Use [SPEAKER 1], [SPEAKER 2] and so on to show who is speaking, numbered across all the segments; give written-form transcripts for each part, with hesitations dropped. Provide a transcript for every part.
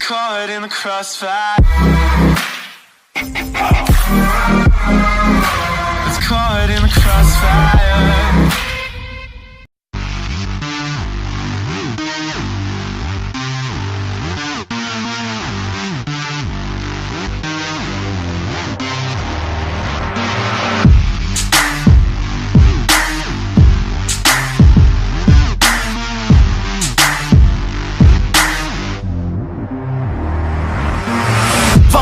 [SPEAKER 1] caught in the crossfire. It's caught in the crossfire.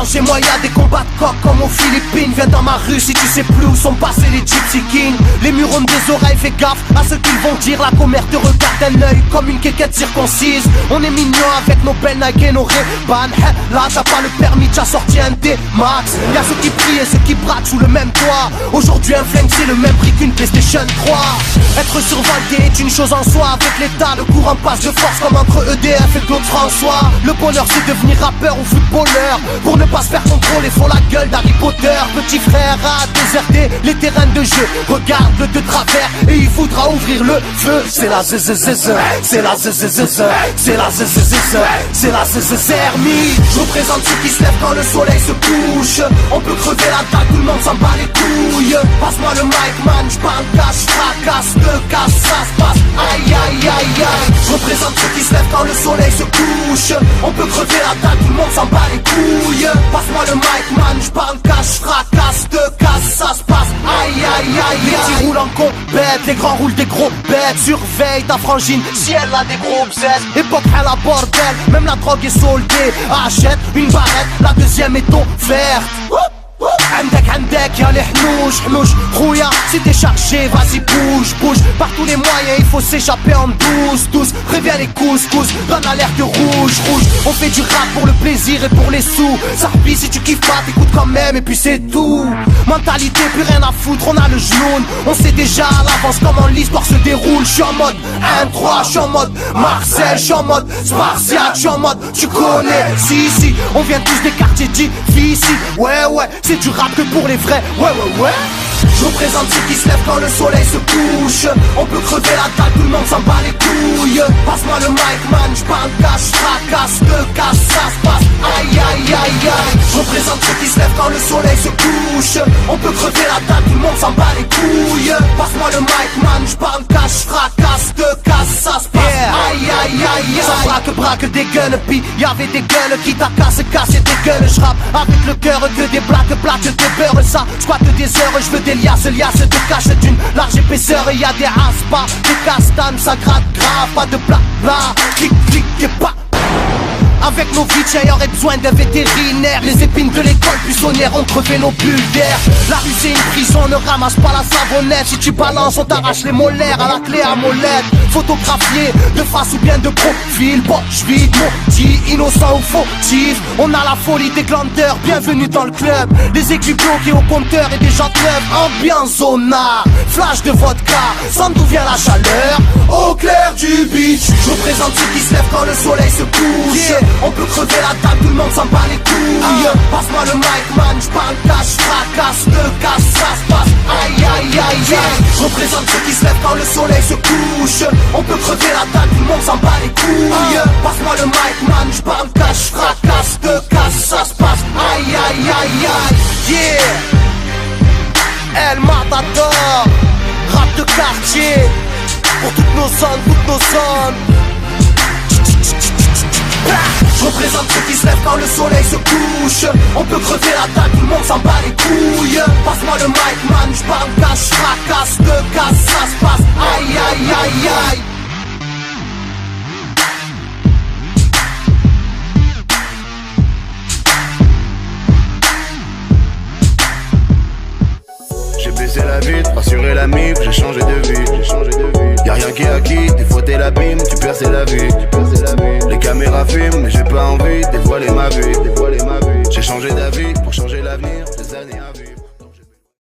[SPEAKER 2] Chez moi y'a des combats de coq comme aux Philippines. Viens dans ma rue si tu sais plus où sont passés les Gypsy Kings. Les murs ont des oreilles, fais gaffe à ce qu'ils vont dire. La commère te regarde d'un œil comme une quéquette circoncise. On est mignon avec nos belles Nike et nos Ray-Ban. Là t'as pas le permis, t'as sorti un D-Max. Y'a ceux qui prient et ceux qui braquent sous le même toit. Aujourd'hui un flingue c'est le même prix qu'une PlayStation 3. Être survolté est une chose en soi. Avec l'état le courant passe de force comme entre EDF et Claude François. Le bonheur c'est devenir rappeur ou footballeur. Pour ne pas se faire contrôler, font la gueule d'Harry Potter. Petit frère a déserté les terrains de jeu. Regarde-le de travers et il voudra ouvrir le feu. C'est la zzzz, c'est la zzzz, c'est la zzzz, c'est la zzzermie. Je représente ceux qui se lèvent quand le soleil se couche. On peut crever la dalle, tout le monde s'en bat les couilles. Passe-moi le mic man, j'parle cash, fracasse, te casse, ça se passe. Aïe aïe aïe aïe. Je représente ceux qui se lèvent quand le soleil se couche. On peut crever la dalle, tout le monde s'en bat les couilles. Passe-moi le mic man, j'parle cash, fracasse, te casse, ça se passe. Aïe aïe aïe aïe. Les petits roulent en compète, les grands roulent des gros bêtes. Surveille ta frangine si elle a des gros bzètes. Époque à la bordel, même la drogue est soldée. Achète une barrette, la deuxième est offerte. عندك يا الحنوش حنوش خويا si t'es chargé vas-y bouge bouge. Par tous les moyens il faut s'échapper en douce. Préviens les couscous, donne l'alerte rouge. On fait du rap pour le plaisir et pour les sous. Ça replie si tu kiffes pas t'écoutes quand même et puis c'est tout. Mentalité plus rien à foutre, on a le genou. On sait déjà à l'avance comment l'histoire se déroule. J'suis en mode 1-3, j'suis en mode Marcel, j'suis en mode Spartiate, j'suis en mode tu connais. Si on vient tous des quartiers difficiles. Ouais c'est du rap que pour les vrais. Ouais. Je représente ceux qui se lèvent quand le soleil se couche. On peut crever la dalle, tout le monde s'en bat les couilles. Passe-moi le mic man, j'parle cash, fracasse, te casse, ça se passe. Aïe aïe aïe aïe. Je représente ceux qui se lèvent quand le soleil se couche. On peut crever la dalle, tout le monde s'en bat les couilles. Passe-moi le mic man, j'parle cash, fracasse, te casse, ça se passe. Aïe aïe aïe aïe. Ça braque des guns, pis y'avait des gueules qui t'a cassé des gueules. J'rappe avec le cœur que des blagues des beurres. Ça squatte des heures, j'veux des liasses te cache d'une large épaisseur. Et y'a des aspas, des castanes, ça gratte grave. Pas de blabla, clic et pas. Avec nos vies, y'aurait besoin d'un vétérinaire. Les épines de l'école buissonnière ont crevé nos bulles d'air. La rue c'est une prison, ne ramasse pas la savonnette. Si tu balances, on t'arrache les molaires à la clé à molette. Photographié de face ou bien de profil. Bon, j'vide maudit, innocent ou fautif. On a la folie des glandeurs, bienvenue dans le club. Les équipes bloquées au compteur et des gens clubs. Ambiance zona, flash de vodka. Sans d'où vient la chaleur, au clair du beach. Je représente ceux qui se lèvent quand le soleil se couche. On peut crever la table, tout le monde s'en bat les couilles. Passe-moi le mic man, j'parle cash, fracasse, te casse, ça se passe. Aïe aïe aïe aïe. Je représente ceux qui se lèvent quand le soleil se couche. On peut crever la table, tout le monde s'en bat les couilles. Passe-moi le mic man, j'parle cash, fracasse, te casse, ça se passe. Aïe aïe aïe aïe. Yeah. El Matador, rap de quartier. Pour toutes nos zones. Je représente ceux qui se lèvent quand le soleil se couche. On peut crever la dalle, tout le monde s'en bat les couilles. Passe-moi le mic man, j'parle cash, fracasse, te casse, ça se passe. Aïe aïe aïe aïe.
[SPEAKER 3] J'ai baissé la vitre, rassuré la mif, j'ai changé de vie. Y'a rien qui est acquis, des fois t'es l'abîme, tu perds c'est la vie. Les caméras filment, mais j'ai pas envie de dévoiler ma vie.